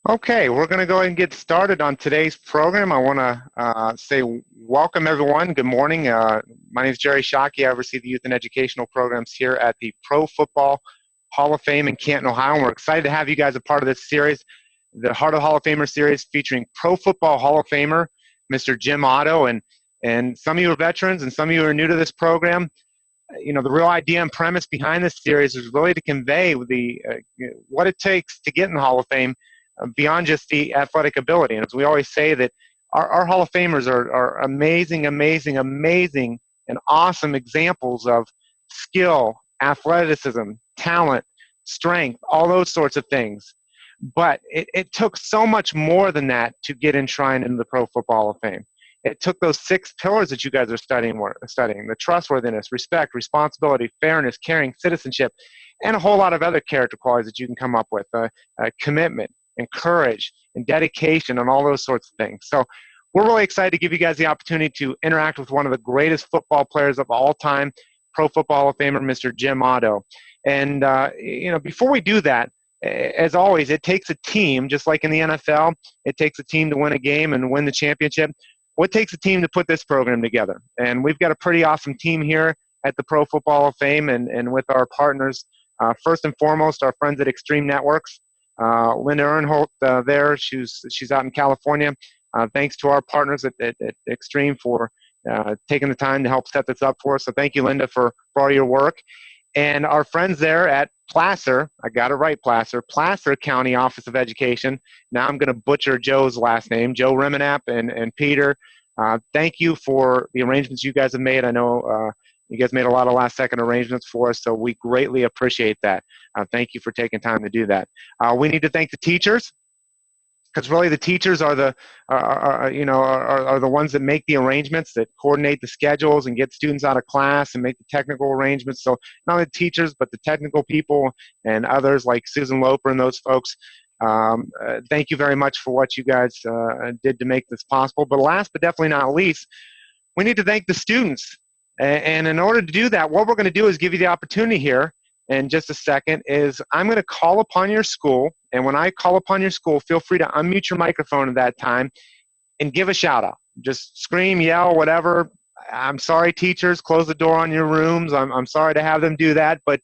Okay, we're going to go ahead and get started on today's program. I want to say welcome, everyone. Good morning. My name is Jerry Shockey. I oversee the youth and educational programs here at the Pro Football Hall of Fame in Canton, Ohio. And we're excited to have you guys a part of this series, the Heart of Hall of Famer series, featuring Pro Football Hall of Famer, Mr. Jim Otto. And some of you are veterans and some of you are new to this program. You know, the real idea and premise behind this series is really to convey what it takes to get in the Hall of Fame beyond just the athletic ability. And as we always say, that our Hall of Famers are amazing, amazing, amazing, and awesome examples of skill, athleticism, talent, strength, all those sorts of things. But it took so much more than that to get enshrined into the Pro Football Hall of Fame. It took those 6 pillars that you guys are studying, the trustworthiness, respect, responsibility, fairness, caring, citizenship, and a whole lot of other character qualities that you can come up with, commitment, and courage and dedication and all those sorts of things. So we're really excited to give you guys the opportunity to interact with one of the greatest football players of all time, Pro Football Hall of Famer, Mr. Jim Otto. And, before we do that, as always, it takes a team, just like in the NFL, it takes a team to win a game and win the championship. What takes a team to put this program together? And we've got a pretty awesome team here at the Pro Football Hall of Fame and with our partners, first and foremost, our friends at Extreme Networks. Linda Ernholt there, she's out in California. Thanks to our partners at Extreme for taking the time to help set this up for us. So thank you, Linda, for all your work. And our friends there at Placer, I got it right, Placer County Office of Education. Now I'm going to butcher Joe's last name, Joe Remenap and Peter. Thank you for the arrangements you guys have made. I know you guys made a lot of last-second arrangements for us, so we greatly appreciate that. Thank you for taking time to do that. We need to thank the teachers, because really the teachers are the ones that make the arrangements, that coordinate the schedules and get students out of class and make the technical arrangements. So not only the teachers, but the technical people and others like Susan Loper and those folks. Thank you very much for what you guys did to make this possible. But last but definitely not least, we need to thank the students. And in order to do that, what we're going to do is give you the opportunity here in just a second is I'm going to call upon your school. And when I call upon your school, feel free to unmute your microphone at that time and give a shout out. Just scream, yell, whatever. I'm sorry, teachers, close the door on your rooms. I'm sorry to have them do that. But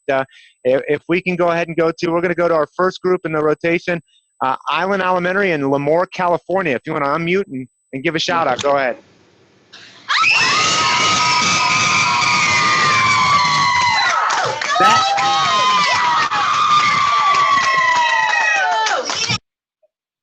if we can go ahead and we're going to go to our first group in the rotation, Island Elementary in Lemoore, California. If you want to unmute and give a shout out, go ahead.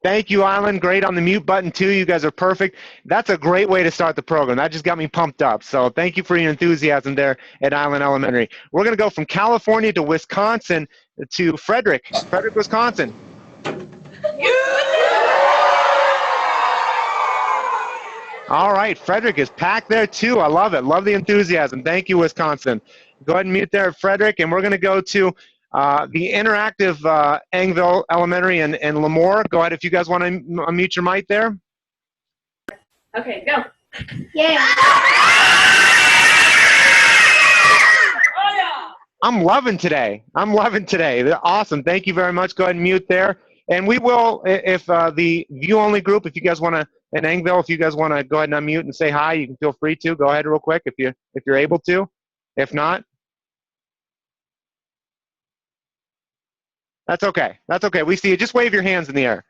Thank you, Island. Great on the mute button, too. You guys are perfect. That's a great way to start the program. That just got me pumped up. So thank you for your enthusiasm there at Island Elementary. We're going to go from California to Wisconsin to Frederick, Wisconsin. All right, Frederick is packed there, too. I love it. Love the enthusiasm. Thank you, Wisconsin. Go ahead and mute there at Frederick, and we're going to go to the interactive Angville Elementary in Lemoore. Go ahead if you guys want to unmute your mic there. Okay, go. Yeah. Oh, yeah. I'm loving today. They're awesome. Thank you very much. Go ahead and mute there. And we will, if the view-only group, if you guys want to, in Angville, if you guys want to go ahead and unmute and say hi, you can feel free to. Go ahead real quick if you're able to. If not, that's okay. That's okay. We see you. Just wave your hands in the air.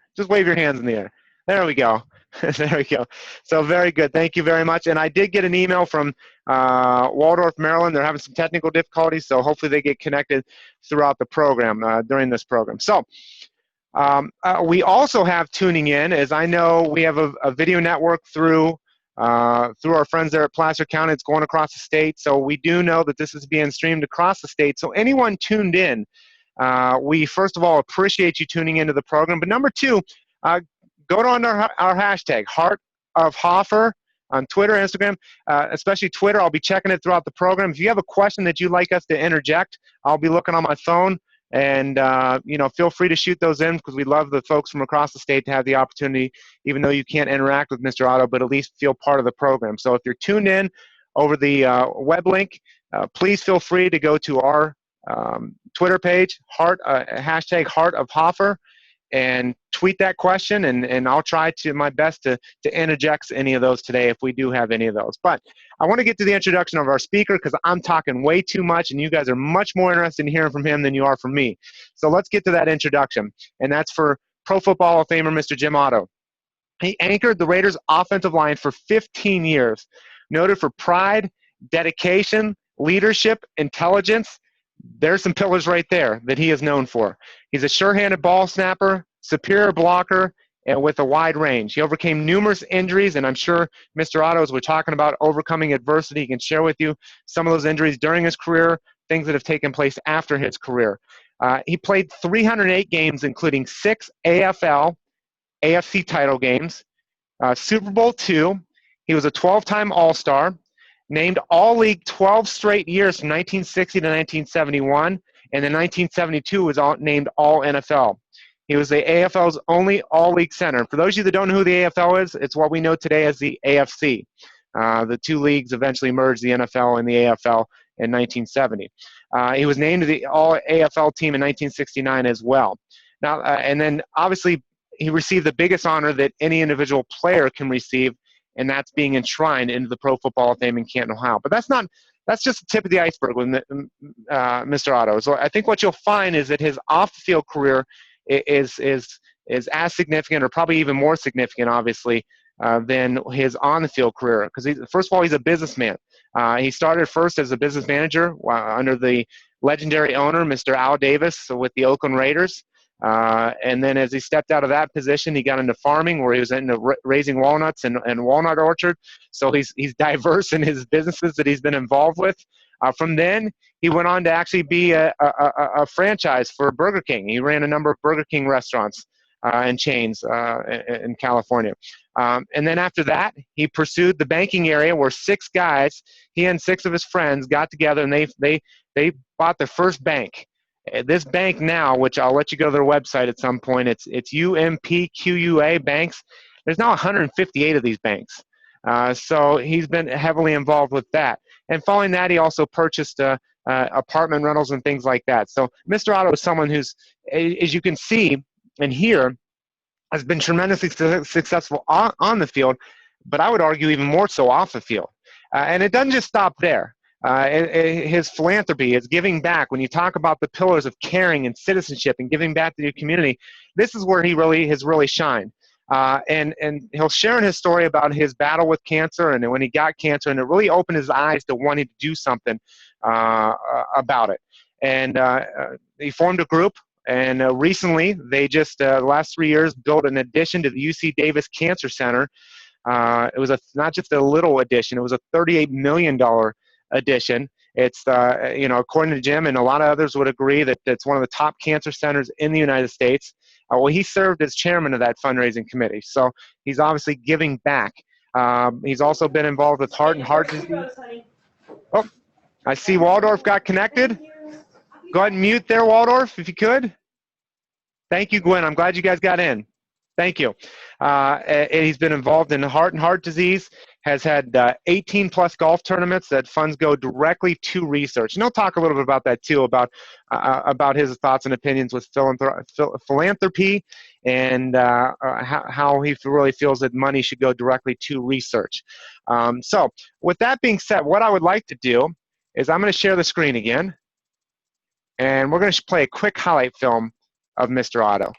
There we go. There we go. So very good. Thank you very much. And I did get an email from Waldorf, Maryland. They're having some technical difficulties, so hopefully they get connected throughout the program, during this program. So we also have tuning in, as I know we have a video network through our friends there at Placer County. It's going across the state. So we do know that this is being streamed across the state. So anyone tuned in, we first of all appreciate you tuning into the program. But number two, go on our hashtag, Heart of Hoffer, on Twitter, Instagram, especially Twitter. I'll be checking it throughout the program. If you have a question that you'd like us to interject, I'll be looking on my phone. And, feel free to shoot those in, because we love the folks from across the state to have the opportunity, even though you can't interact with Mr. Otto, but at least feel part of the program. So if you're tuned in over the web link, please feel free to go to our Twitter page, hashtag Heart of Hoffer, and tweet that question, and I'll try to my best to interject any of those today if we do have any of those. But I want to get to the introduction of our speaker because I'm talking way too much, and you guys are much more interested in hearing from him than you are from me. So let's get to that introduction, and that's for Pro Football Hall of Famer Mr. Jim Otto. He anchored the Raiders' offensive line for 15 years, noted for pride, dedication, leadership, intelligence. There's some pillars right there that he is known for. He's a sure-handed ball snapper, superior blocker, and with a wide range. He overcame numerous injuries, and I'm sure Mr. Otto, as we're talking about overcoming adversity, he can share with you some of those injuries during his career, things that have taken place after his career. He played 308 games, including 6 AFL, AFC title games, Super Bowl II. He was a 12-time All-Star, named All-League 12 straight years from 1960 to 1971, and in 1972 was named All-NFL. He was the AFL's only All-League center. For those of you that don't know who the AFL is, it's what we know today as the AFC. The two leagues eventually merged, the NFL and the AFL, in 1970. He was named to the All-AFL team in 1969 as well. Now, and then obviously he received the biggest honor that any individual player can receive, and that's being enshrined into the Pro Football Hall of Fame in Canton, Ohio. But that's just the tip of the iceberg with Mr. Otto. So I think what you'll find is that his off-the-field career is as significant, or probably even more significant, obviously, than his on-the-field career. Because first of all, he's a businessman. He started first as a business manager under the legendary owner, Mr. Al Davis, with the Oakland Raiders. And then as he stepped out of that position, he got into farming, where he was into raising walnuts and walnut orchard. So he's diverse in his businesses that he's been involved with. From then, he went on to actually be a franchise for Burger King. He ran a number of Burger King restaurants and chains in California. And then after that, he pursued the banking area, where 6 guys, he and 6 of his friends, got together and they bought their first bank. This bank now, which I'll let you go to their website at some point, it's UMPQUA Banks. There's now 158 of these banks. So he's been heavily involved with that. And following that, he also purchased apartment rentals and things like that. So Mr. Otto is someone who's, as you can see and hear, has been tremendously successful on the field, but I would argue even more so off the field. And it doesn't just stop there. His philanthropy, his giving back, when you talk about the pillars of caring and citizenship and giving back to your community, this is where he has really shined. And he'll share in his story about his battle with cancer and when he got cancer, and it really opened his eyes to wanting to do something about it. And he formed a group, and recently they just, the last 3 years, built an addition to the UC Davis Cancer Center. It was not just a little addition, it was a $38 million addition. It's, according to Jim and a lot of others would agree that it's one of the top cancer centers in the United States. Well, he served as chairman of that fundraising committee, so he's obviously giving back. He's also been involved with heart disease. Oh, I see Waldorf got connected. Go ahead and mute there, Waldorf, if you could. Thank you, Gwen. I'm glad you guys got in. Thank you. And he's been involved in heart disease, has had 18-plus golf tournaments that funds go directly to research. And he'll talk a little bit about that, too, about his thoughts and opinions with philanthropy and how he really feels that money should go directly to research. So with that being said, what I would like to do is I'm going to share the screen again, and we're going to play a quick highlight film of Mr. Otto.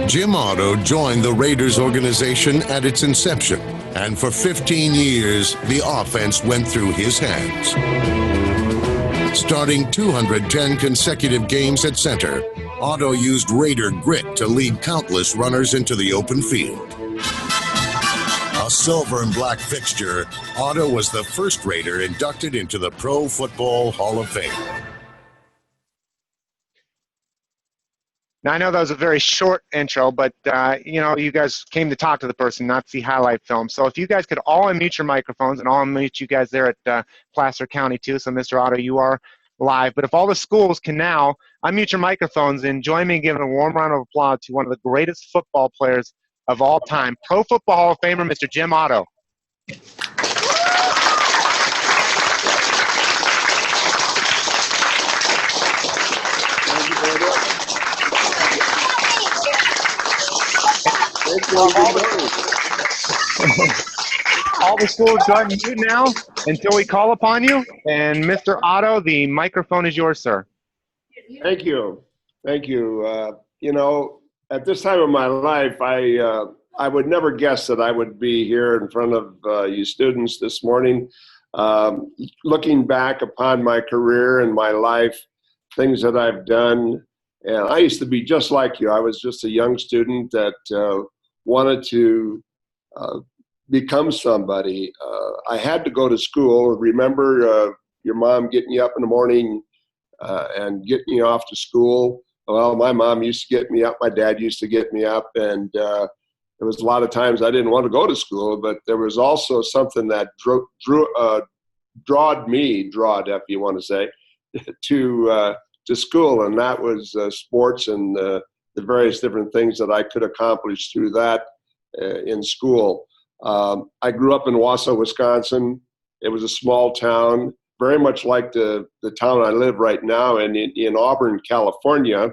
Jim Otto joined the Raiders organization at its inception, and for 15 years, the offense went through his hands. Starting 210 consecutive games at center, Otto used Raider grit to lead countless runners into the open field. A silver and black fixture, Otto was the first Raider inducted into the Pro Football Hall of Fame. Now, I know that was a very short intro, but, you guys came to talk to the person, not see highlight film. So if you guys could all unmute your microphones, and I'll unmute you guys there at Placer County, too. So, Mr. Otto, you are live. But if all the schools can now unmute your microphones and join me in giving a warm round of applause to one of the greatest football players of all time, Pro Football Hall of Famer, Mr. Jim Otto. Thank you, brother. All the schools go ahead and mute now until we call upon you. And Mr. Otto, the microphone is yours, sir. Thank you. Thank you. You know, at this time of my life, I would never guess that I would be here in front of you students this morning. Looking back upon my career and my life, things that I've done, and I used to be just like you. I was just a young student that wanted to become somebody. I had to go to school. Remember your mom getting you up in the morning and getting you off to school? Well, my mom used to get me up. My dad used to get me up. And there was a lot of times I didn't want to go to school, but there was also something that drawed me, if you want to say, to school. And that was sports and the various different things that I could accomplish through that in school. I grew up in Wausau, Wisconsin. It was a small town, very much like the town I live right now in Auburn, California.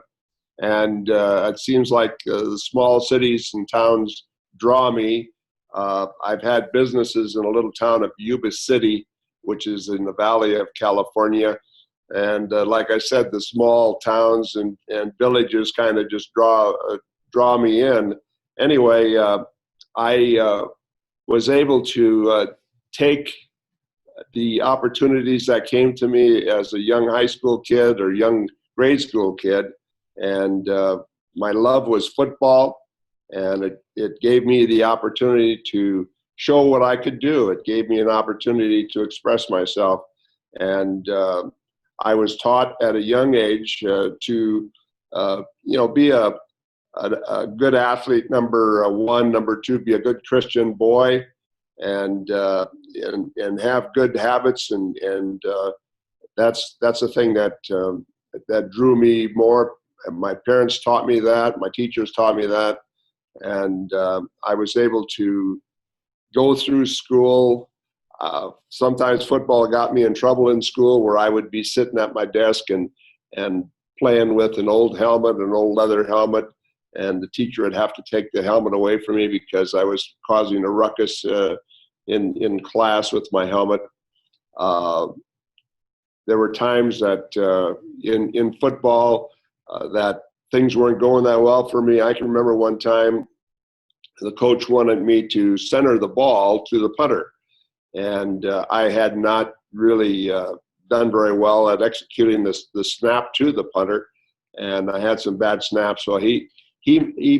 And it seems like the small cities and towns draw me. I've had businesses in a little town of Yuba City, which is in the Valley of California. And like I said, the small towns and villages kind of just draw me in. Anyway, I was able to take the opportunities that came to me as a young high school kid or young grade school kid. And my love was football, and it gave me the opportunity to show what I could do. It gave me an opportunity to express myself. And I was taught at a young age to be a good athlete, number one, number two, be a good Christian boy, and have good habits, and that's the thing that drew me more. My parents taught me that. My teachers taught me that, and I was able to go through school. Sometimes football got me in trouble in school, where I would be sitting at my desk and playing with an old helmet, an old leather helmet, and the teacher would have to take the helmet away from me because I was causing a ruckus in class with my helmet. There were times that in football that things weren't going that well for me. I can remember one time the coach wanted me to center the ball to the punter, and I had not really done very well at executing the snap to the punter, and I had some bad snaps. So he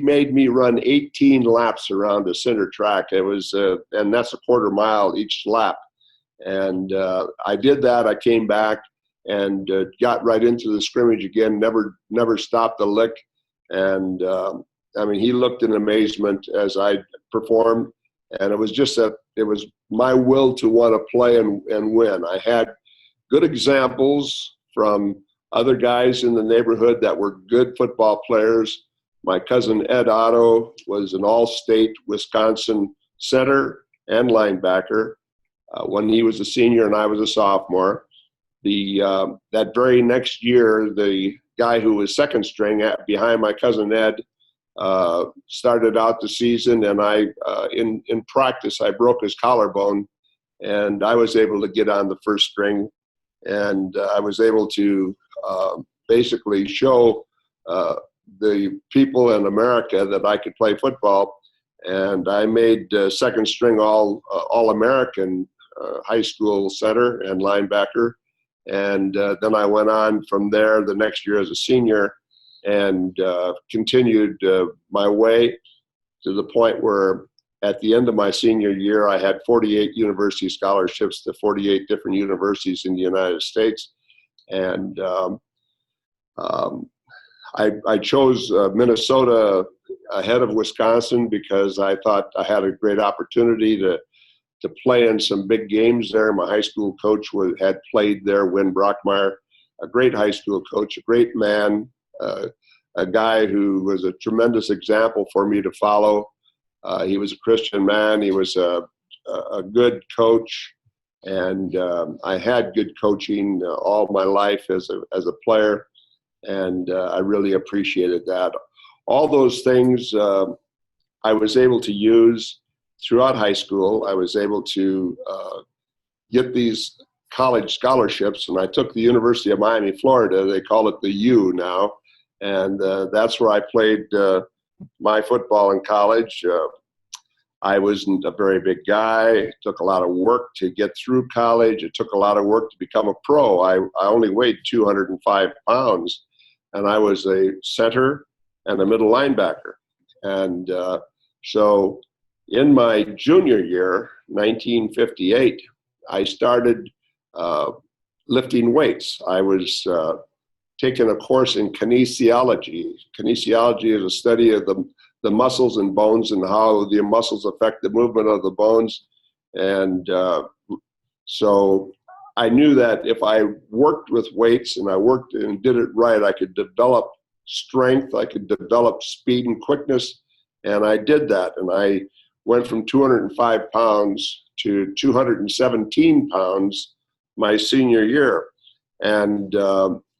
made me run 18 laps around the center track. It was, and that's a quarter mile each lap. And I did that. I came back and got right into the scrimmage again. Never stopped a lick. And he looked in amazement as I performed. And it was just it was my will to want to play and win. I had good examples from other guys in the neighborhood that were good football players. My cousin Ed Otto was an all-state Wisconsin center and linebacker when he was a senior and I was a sophomore. That very next year, the guy who was second string behind my cousin Ed started out the season, and in practice I broke his collarbone, and I was able to get on the first string, and I was able to basically show the people in America that I could play football, and I made second string all-American high school center and linebacker, and then I went on from there the next year as a senior and continued my way to the point where at the end of my senior year I had 48 university scholarships to 48 different universities in the United States, and I chose Minnesota ahead of Wisconsin because I thought I had a great opportunity to play in some big games there. My high school coach had played there, Win Brockmeyer, a great high school coach, a great man, a guy who was a tremendous example for me to follow. He was a Christian man. He was a good coach, and I had good coaching all my life as a player. And I really appreciated that. All those things I was able to use throughout high school. I was able to get these college scholarships, and I took the University of Miami, Florida. They call it the U now, and that's where I played my football in college. I wasn't a very big guy. It took a lot of work to get through college. It took a lot of work to become a pro. I only weighed 205 pounds, and I was a center and a middle linebacker. And so in my junior year, 1958, I started lifting weights. I was taking a course in kinesiology. Kinesiology is a study of the muscles and bones and how the muscles affect the movement of the bones. And so I knew that if I worked with weights and I worked and did it right, I could develop strength, I could develop speed and quickness. And I did that. And I went from 205 pounds to 217 pounds my senior year. And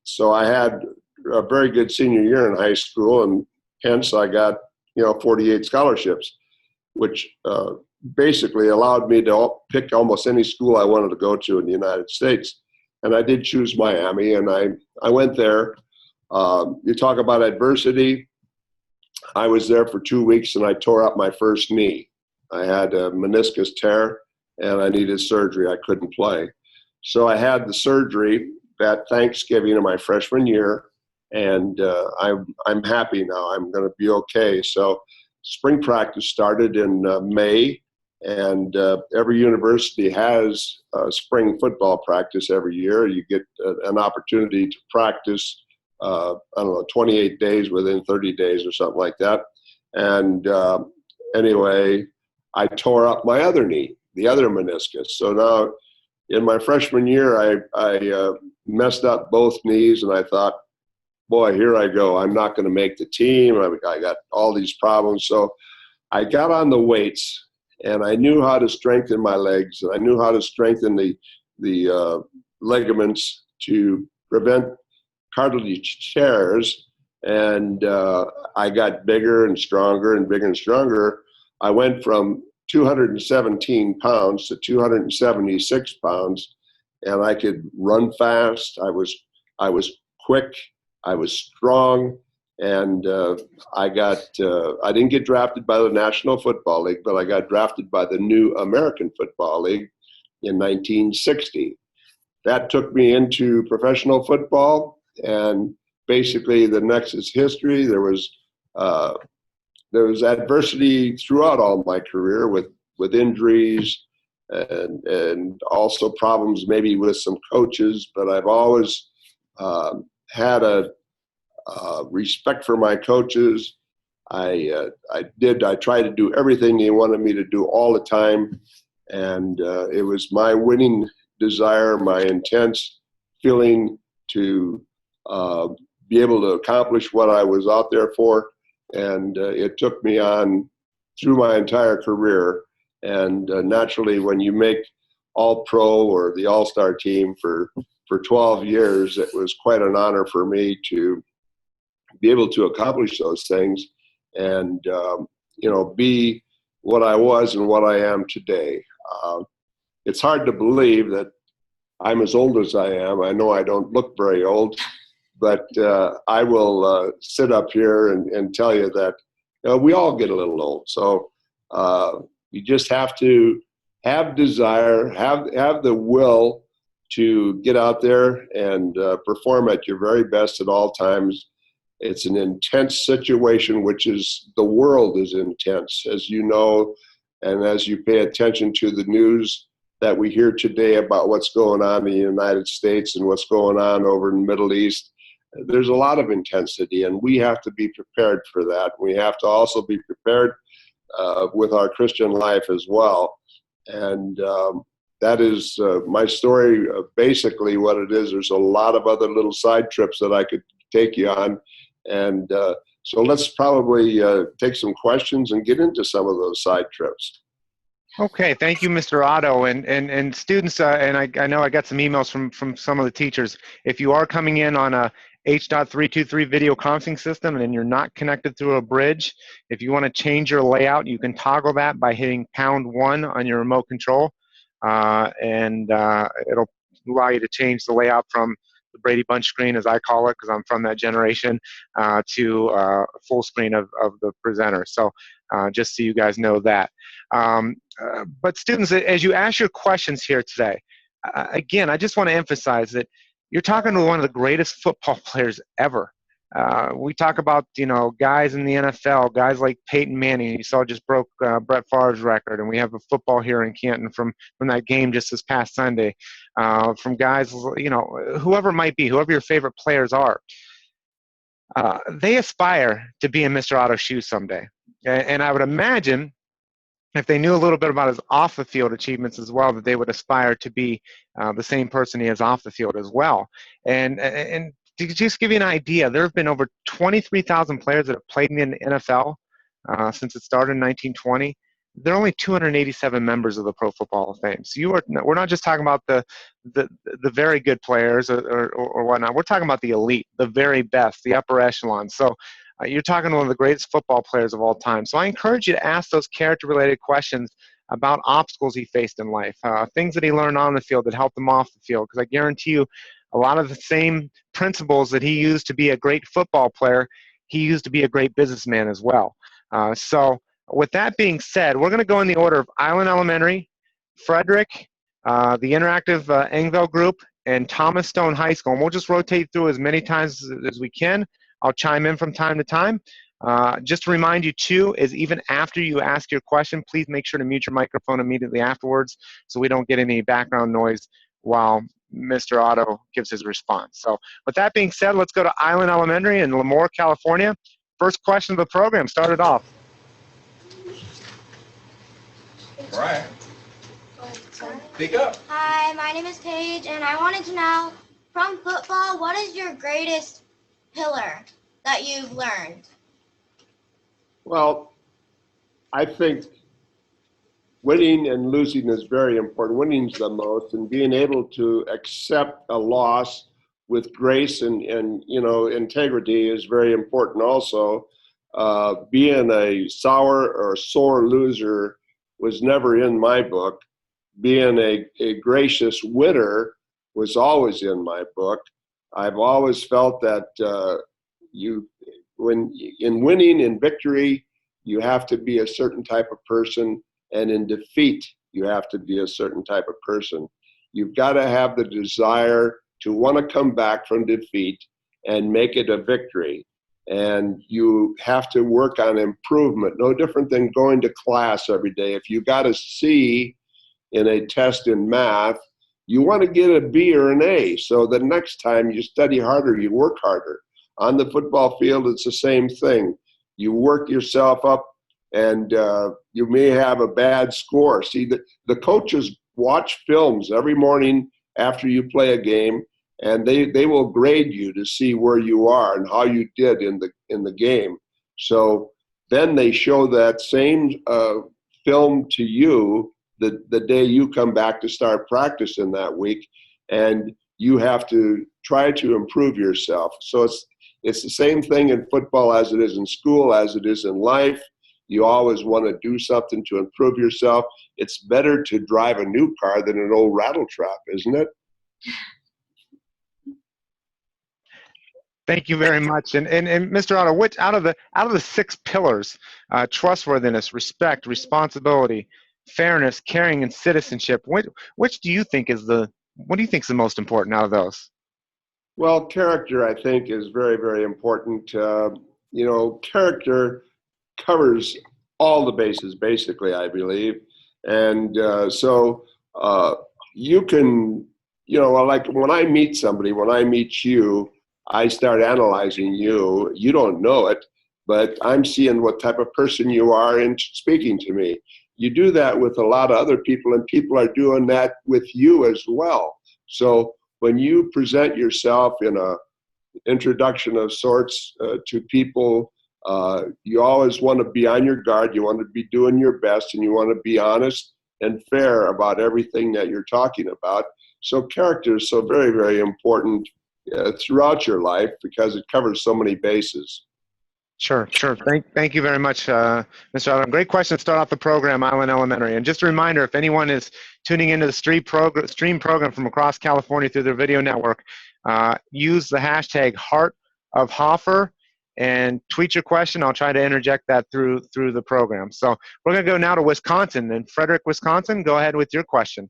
so I had a very good senior year in high school, and hence I got 48 scholarships, which basically allowed me to pick almost any school I wanted to go to in the United States. And I did choose Miami, and I went there. You talk about adversity. I was there for 2 weeks, and I tore up my first knee. I had a meniscus tear, and I needed surgery. I couldn't play. So I had the surgery that Thanksgiving of my freshman year, and I'm happy now. I'm going to be okay. So spring practice started in May, and every university has spring football practice every year. You get an opportunity to practice, 28 days within 30 days or something like that. And anyway, I tore up my other knee, the other meniscus. So now in my freshman year, I messed up both knees, and I thought, boy, here I go. I'm not going to make the team. I got all these problems. So I got on the weights, and I knew how to strengthen my legs, and I knew how to strengthen the ligaments to prevent cartilage tears. And I got bigger and stronger and bigger and stronger. I went from 217 pounds to 276 pounds, and I could run fast. I was quick. I was strong, and I didn't get drafted by the National Football League, but I got drafted by the new American Football League in 1960. That took me into professional football, and basically the next is history. There was adversity throughout all my career with injuries and also problems maybe with some coaches, but I've always had a respect for my coaches. I tried to do everything they wanted me to do all the time, and it was my winning desire, my intense feeling to be able to accomplish what I was out there for, and it took me on through my entire career. And naturally, when you make All-Pro or the All-Star team for 12 years, it was quite an honor for me to be able to accomplish those things and, be what I was and what I am today. It's hard to believe that I'm as old as I am. I know I don't look very old, but I will sit up here and tell you that we all get a little old. So you just have to have desire, have the will to get out there and perform at your very best at all times. It's an intense situation, which is, the world is intense, as you know, and as you pay attention to the news that we hear today about what's going on in the United States and what's going on over in the Middle East. There's a lot of intensity, and we have to be prepared for that. We have to also be prepared with our Christian life as well. And that is my story, basically what it is. There's a lot of other little side trips that I could take you on. And so let's probably take some questions and get into some of those side trips. Okay, thank you, Mr. Otto. And students, and I know I got some emails from some of the teachers. If you are coming in on a H.323 video conferencing system and you're not connected through a bridge, if you want to change your layout, you can toggle that by hitting #1 on your remote control, and it'll allow you to change the layout from the Brady Bunch screen, as I call it, because I'm from that generation, to full screen of the presenter. So just so you guys know that. But students, as you ask your questions here today, again, I just want to emphasize that you're talking to one of the greatest football players ever. We talk about, guys in the NFL, guys like Peyton Manning. You saw just broke Brett Favre's record, and we have a football here in Canton from that game just this past Sunday. From guys, whoever it might be, whoever your favorite players are, they aspire to be in Mr. Otto's shoes someday. And I would imagine if they knew a little bit about his off-the-field achievements as well, that they would aspire to be the same person he is off the field as well. And to just give you an idea, there have been over 23,000 players that have played in the NFL since it started in 1920. There are only 287 members of the Pro Football Hall of Fame. So we're not just talking about the very good players or whatnot. We're talking about the elite, the very best, the upper echelon. So you're talking to one of the greatest football players of all time. So I encourage you to ask those character-related questions about obstacles he faced in life, things that he learned on the field that helped him off the field, because I guarantee you a lot of the same principles that he used to be a great football player, he used to be a great businessman as well. So with that being said, we're going to go in the order of Island Elementary, Frederick, the Interactive Engville Group, and Thomas Stone High School. And we'll just rotate through as many times as we can. I'll chime in from time to time. Just to remind you, too, is even after you ask your question, please make sure to mute your microphone immediately afterwards so we don't get any background noise while Mr. Otto gives his response. So with that being said, let's go to Island Elementary in Lemoore, California. First question of the program. Start it off. Brian, speak up. Hi, my name is Paige, and I wanted to know, from football, what is your greatest pillar that you've learned? Well, I think winning and losing is very important. Winning's the most, and being able to accept a loss with grace and integrity is very important also. Being a sour or sore loser was never in my book. Being a gracious winner was always in my book. I've always felt that when in winning, in victory, you have to be a certain type of person, and in defeat, you have to be a certain type of person. You've got to have the desire to want to come back from defeat and make it a victory. And you have to work on improvement, no different than going to class every day. If you got a C in a test in math, you want to get a B or an A. So the next time you study harder, you work harder. On the football field, it's the same thing. You work yourself up, and you may have a bad score. See, the coaches watch films every morning after you play a game, and they will grade you to see where you are and how you did in the game. So then they show that same film to you the day you come back to start practicing that week, and you have to try to improve yourself. So it's the same thing in football as it is in school, as it is in life. You always want to do something to improve yourself. It's better to drive a new car than an old rattletrap, isn't it? Thank you very much. And Mr. Otto, which out of the 6 pillars, trustworthiness, respect, responsibility, fairness, caring, and citizenship, which do you think is the most important out of those? Well, character, I think, is very, very important. Character covers all the bases, basically, I believe. And so you can, like when I meet somebody, when I meet you, I start analyzing you. You don't know it, but I'm seeing what type of person you are in speaking to me. You do that with a lot of other people, and people are doing that with you as well. So when you present yourself in a introduction of sorts to people, you always want to be on your guard. You want to be doing your best, and you want to be honest and fair about everything that you're talking about. So character is so very, very important throughout your life because it covers so many bases. Sure. Thank you very much, Mr. Otto. Great question to start off the program, Island Elementary. And just a reminder, if anyone is tuning into the stream program from across California through their video network, use the hashtag Heart of Hoffer and tweet your question. I'll try to interject that through the program. So we're going to go now to Wisconsin. And Frederick, Wisconsin, go ahead with your question.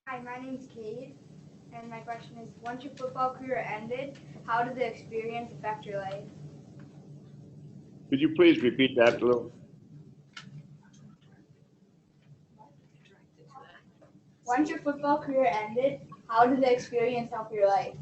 Hi, my name's Kate, and my question is, once your football career ended, how did the experience affect your life? Could you please repeat that a little? Once your football career ended, how did the experience help your life?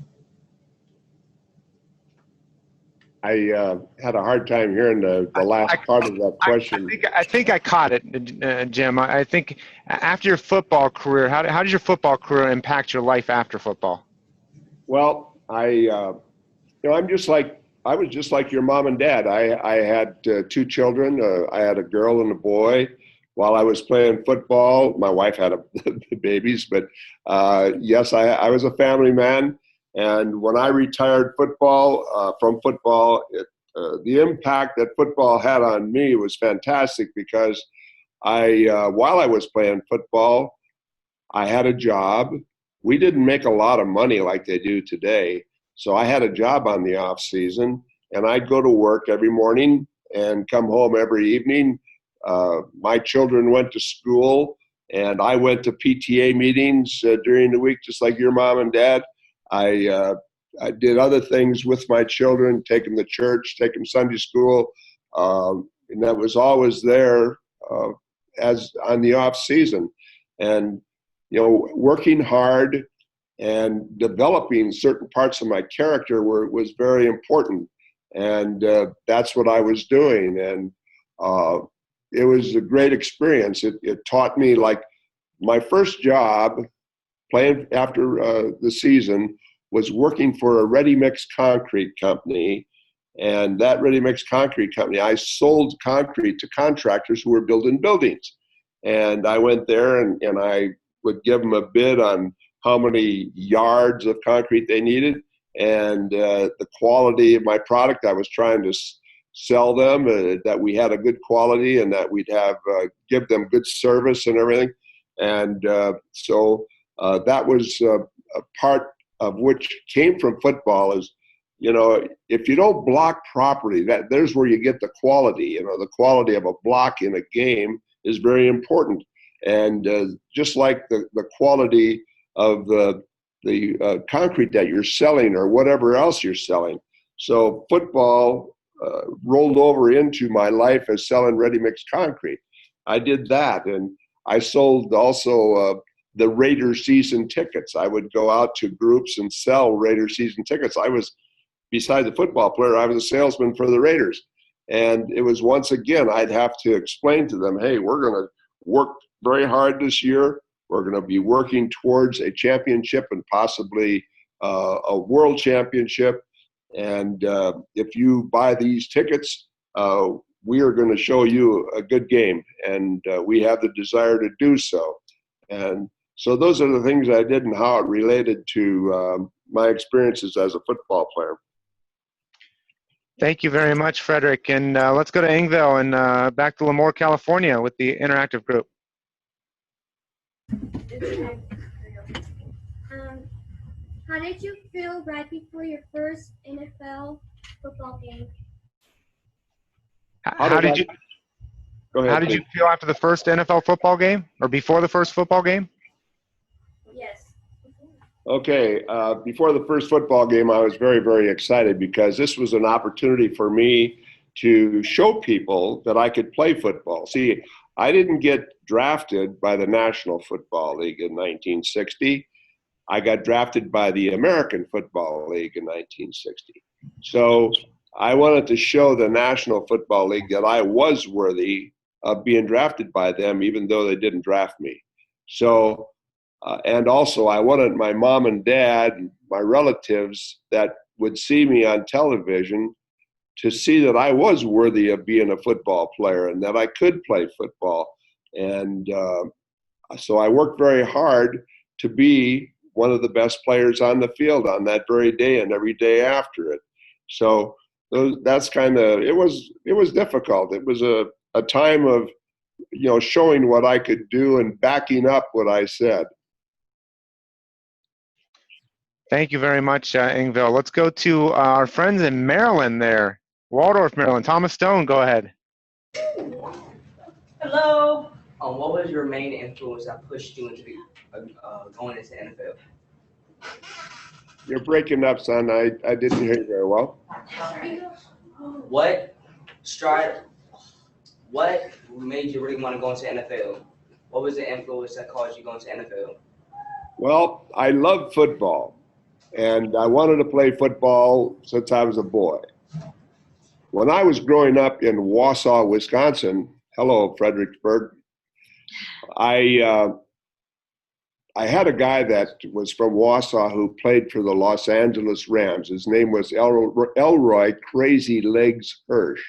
I had a hard time hearing the last part of that question. I think I caught it, Jim. I think after your football career, how did your football career impact your life after football? Well, I was just like your mom and dad. I had two children. I had a girl and a boy. While I was playing football, my wife had babies, but yes, I was a family man. And when I retired from football, the impact that football had on me was fantastic because while I was playing football, I had a job. We didn't make a lot of money like they do today. So I had a job on the off season, and I'd go to work every morning and come home every evening. My children went to school, and I went to PTA meetings during the week, just like your mom and dad. I did other things with my children, take them to church, take them Sunday school, and that was always there as on the off season. And working hard and developing certain parts of my character was very important, and that's what I was doing. And it was a great experience. It taught me, like, my first job playing after the season was working for a ready-mix concrete company. And that ready-mix concrete company, I sold concrete to contractors who were building buildings. And I went there and I would give them a bid on how many yards of concrete they needed and the quality of my product. I was trying to sell them that we had a good quality and that we'd have give them good service and everything. And so that was a part of which came from football is, if you don't block properly, there's where you get the quality. The quality of a block in a game is very important. And just like the quality of the concrete that you're selling or whatever else you're selling. So football rolled over into my life as selling ready-mix concrete. I did that, and I sold also the Raider season tickets. I would go out to groups and sell Raider season tickets. Besides the football player, I was a salesman for the Raiders. And it was, once again, I'd have to explain to them, hey, we're going to work very hard this year. We're going to be working towards a championship and possibly a world championship. And if you buy these tickets, we are going to show you a good game. And we have the desire to do so. And so those are the things I did and how it related to my experiences as a football player. Thank you very much, Frederick. And let's go to Ingville and back to Lemoore, California with the interactive group. How did you feel right before your first NFL football game? How did you feel after the first NFL football game or before the first football game? Yes. Okay, before the first football game, I was very, very excited because this was an opportunity for me to show people that I could play football. See, I didn't get drafted by the National Football League in 1960. I got drafted by the American Football League in 1960. So I wanted to show the National Football League that I was worthy of being drafted by them, even though they didn't draft me. So, and also I wanted my mom and dad, my relatives that would see me on television to see that I was worthy of being a football player and that I could play football. And So I worked very hard to be one of the best players on the field on that very day and every day after it. So that's kind of, it was difficult. It was a time of, showing what I could do and backing up what I said. Thank you very much, Ingville. Let's go to our friends in Maryland there. Waldorf, Maryland. Thomas Stone, go ahead. Hello. What was your main influence that pushed you into going into NFL? You're breaking up, son. I didn't hear you very well. What made you really want to go into NFL? What was the influence that caused you going to NFL? Well, I love football, and I wanted to play football since I was a boy. When I was growing up in Wausau, Wisconsin, hello, Fredericksburg, I had a guy that was from Wausau who played for the Los Angeles Rams. His name was Elroy Crazy Legs Hirsch.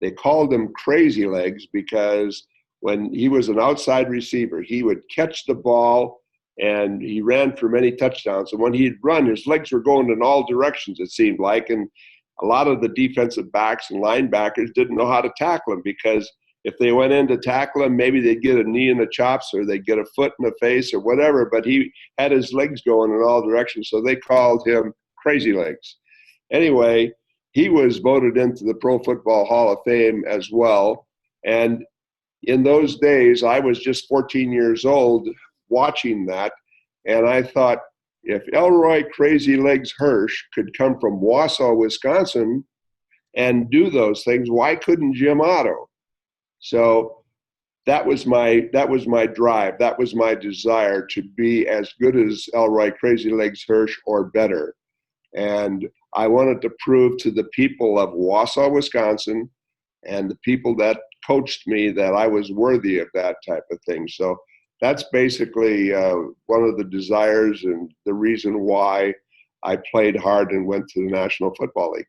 They called him Crazy Legs because when he was an outside receiver, he would catch the ball and he ran for many touchdowns. And when he'd run, his legs were going in all directions, it seemed like. And a lot of the defensive backs and linebackers didn't know how to tackle him because if they went in to tackle him, maybe they'd get a knee in the chops or they'd get a foot in the face or whatever. But he had his legs going in all directions, so they called him Crazy Legs. Anyway, he was voted into the Pro Football Hall of Fame as well. And in those days, I was just 14 years old watching that. And I thought, if Elroy Crazy Legs Hirsch could come from Wausau, Wisconsin and do those things, why couldn't Jim Otto? So that was my drive. That was my desire to be as good as Elroy Crazy Legs Hirsch or better. And I wanted to prove to the people of Wausau, Wisconsin, and the people that coached me that I was worthy of that type of thing. So that's basically one of the desires and the reason why I played hard and went to the National Football League.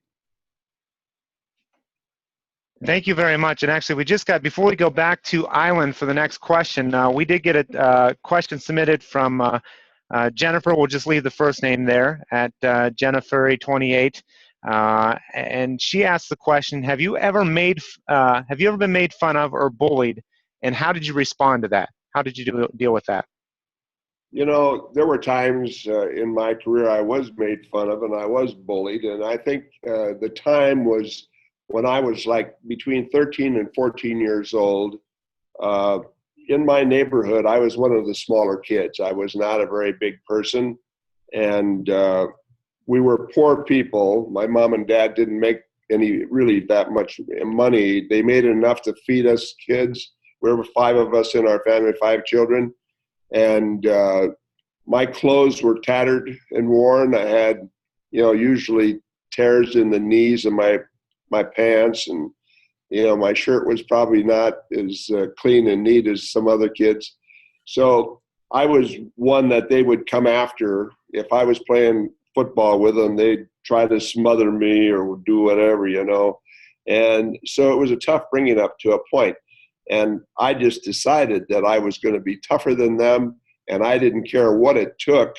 Thank you very much. And actually, we just got, before we go back to Island for the next question, we did get a question submitted from Jennifer. We'll just leave the first name there at Jennifer28. And she asked the question, have you ever been made fun of or bullied? And how did you respond to that? How did you deal with that? You know, there were times in my career I was made fun of and I was bullied. And I think the time was when I was like between 13 and 14 years old. In my neighborhood, I was one of the smaller kids. I was not a very big person. And we were poor people. My mom and dad didn't make really that much money. They made enough to feed us kids. There were 5 of us in our family, 5 children. And my clothes were tattered and worn. I had, usually tears in the knees of my pants, and my shirt was probably not as clean and neat as some other kids. So I was one that they would come after. If I was playing football with them, they'd try to smother me or do whatever, And so it was a tough bringing up to a point. And I just decided that I was going to be tougher than them, and I didn't care what it took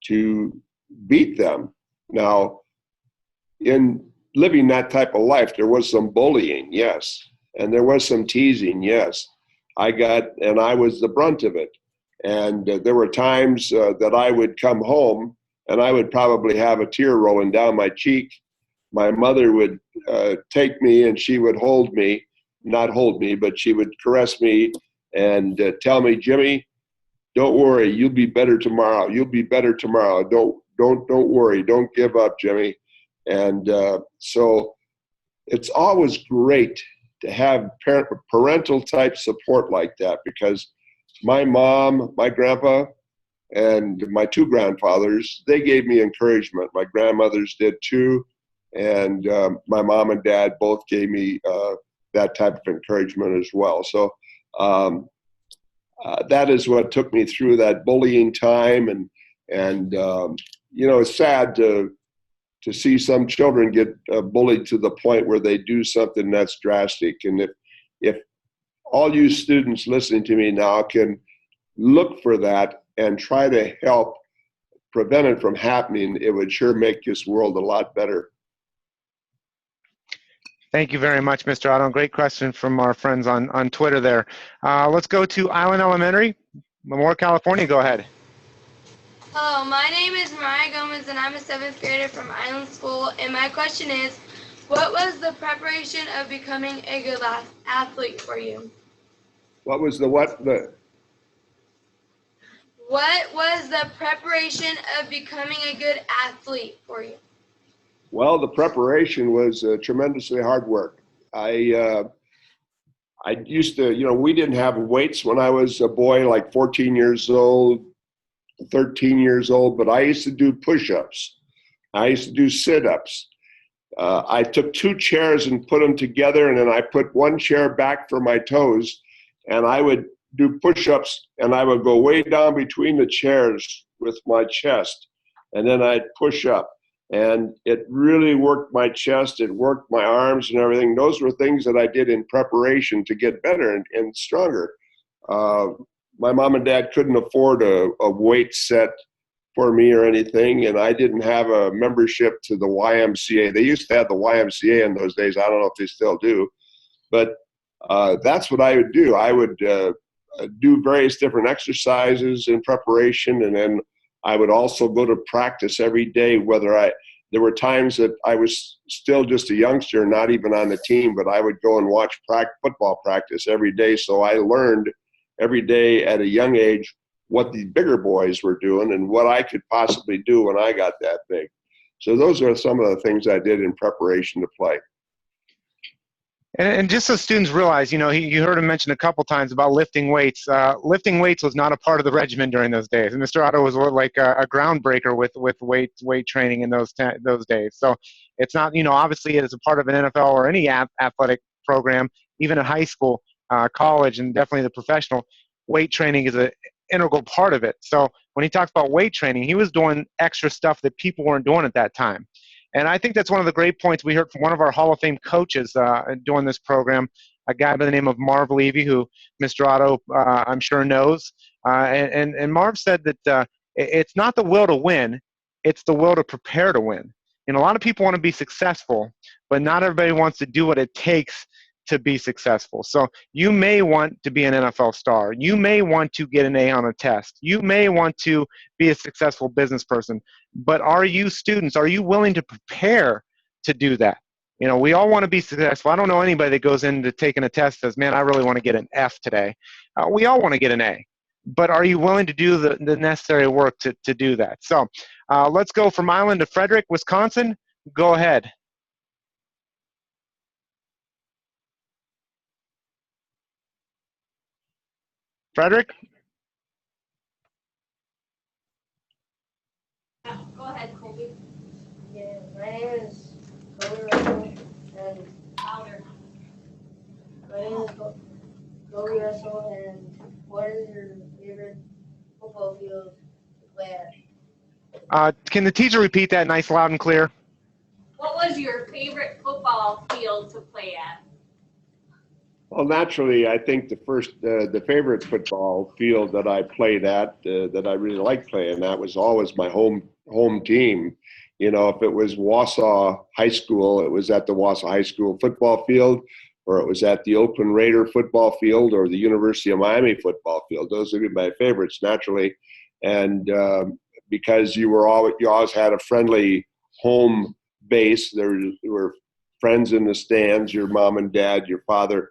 to beat them. Now, in living that type of life, there was some bullying, yes, and there was some teasing, yes. I was the brunt of it. And there were times that I would come home and I would probably have a tear rolling down my cheek. My mother would take me and she would hold me. Not hold me, but she would caress me and tell me, Jimmy, don't worry, you'll be better tomorrow. You'll be better tomorrow. Don't worry. Don't give up, Jimmy. And so it's always great to have parental type support like that, because my mom, my grandpa, and my 2 grandfathers, they gave me encouragement. My grandmothers did too. And my mom and dad both gave me that type of encouragement as well. So that is what took me through that bullying time. And it's sad to see some children get bullied to the point where they do something that's drastic. And if all you students listening to me now can look for that and try to help prevent it from happening. It would sure make this world a lot better. Thank you very much, Mr. Otto. Great question from our friends on Twitter there. Let's go to Island Elementary, Lemoore, California. Go ahead. Hello, my name is Mariah Gomez, and I'm a 7th grader from Island School. And my question is, what was the preparation of becoming a good athlete for you? What was the what? What was the preparation of becoming a good athlete for you? Well, the preparation was tremendously hard work. I used to, we didn't have weights when I was a boy, like 14 years old, 13 years old, but I used to do push-ups. I used to do sit-ups. I took 2 chairs and put them together, and then I put 1 chair back for my toes, and I would do push-ups, and I would go way down between the chairs with my chest, and then I'd push up. And it really worked my chest, it worked my arms and everything. Those were things that I did in preparation to get better and stronger. My mom and dad couldn't afford a weight set for me or anything, and I didn't have a membership to the YMCA. They used to have the YMCA in those days. I don't know if they still do, but that's what I would do. I would do various different exercises in preparation, and then I would also go to practice every day. There were times that I was still just a youngster, not even on the team, but I would go and watch football practice every day. So I learned every day at a young age what the bigger boys were doing and what I could possibly do when I got that big. So those are some of the things I did in preparation to play. And just so students realize, you heard him mention a couple times about lifting weights. Lifting weights was not a part of the regimen during those days. And Mr. Otto was like a groundbreaker with weight training in those days. So it's not, obviously it is a part of an NFL or any athletic program, even at high school, college, and definitely the professional. Weight training is an integral part of it. So when he talks about weight training, he was doing extra stuff that people weren't doing at that time. And I think that's one of the great points we heard from one of our Hall of Fame coaches doing this program, a guy by the name of Marv Levy, who Mr. Otto, I'm sure, knows. And Marv said that it's not the will to win, it's the will to prepare to win. A lot of people want to be successful, but not everybody wants to do what it takes to be successful. So you may want to be an NFL star. You may want to get an A on a test. You may want to be a successful business person. But are you willing to prepare to do that? We all want to be successful. I don't know anybody that goes into taking a test and says, man, I really want to get an F today. We all want to get an A. But are you willing to do the necessary work to do that? So let's go from Island to Frederick, Wisconsin. Go ahead. Frederick? Go ahead, Colby. Yeah, my name is Colby Russell, and Louder. my name is Colby Russell, and what is your favorite football field to play at? Can the teacher repeat that nice, loud, and clear? What was your favorite football field to play at? Well, naturally, I think the favorite football field that I played at, that I really liked playing at, was always my home team. If it was Wausau High School, it was at the Wausau High School football field, or it was at the Oakland Raider football field, or the University of Miami football field. Those would be my favorites, naturally, and because you always had a friendly home base. There were friends in the stands, your mom and dad, your father,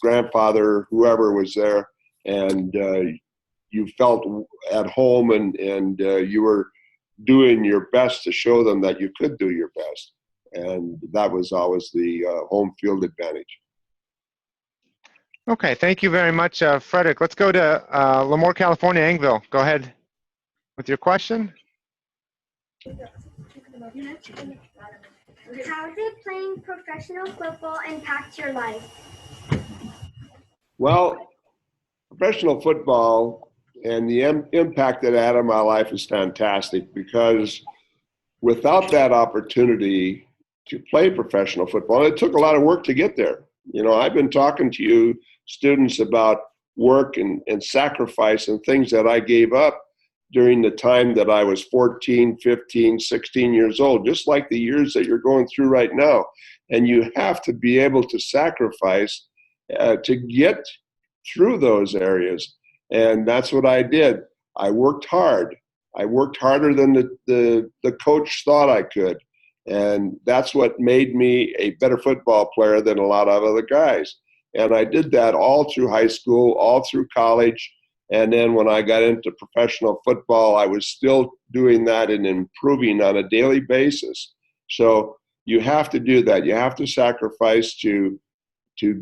grandfather, whoever was there, and you felt at home, and you were doing your best to show them that you could do your best, and that was always the home field advantage. Okay, thank you very much, Frederick. Let's go to Lemoore, California, Angville. Go ahead with your question. How did playing professional football impact your life? Well, professional football and the impact that it had on my life is fantastic, because without that opportunity to play professional football, it took a lot of work to get there. I've been talking to you students about work and sacrifice and things that I gave up during the time that I was 14, 15, 16 years old, just like the years that you're going through right now. And you have to be able to sacrifice to get through those areas. And that's what I did. I worked hard. I worked harder than the coach thought I could. And that's what made me a better football player than a lot of other guys. And I did that all through high school, all through college. And then when I got into professional football, I was still doing that and improving on a daily basis. So you have to do that. You have to sacrifice to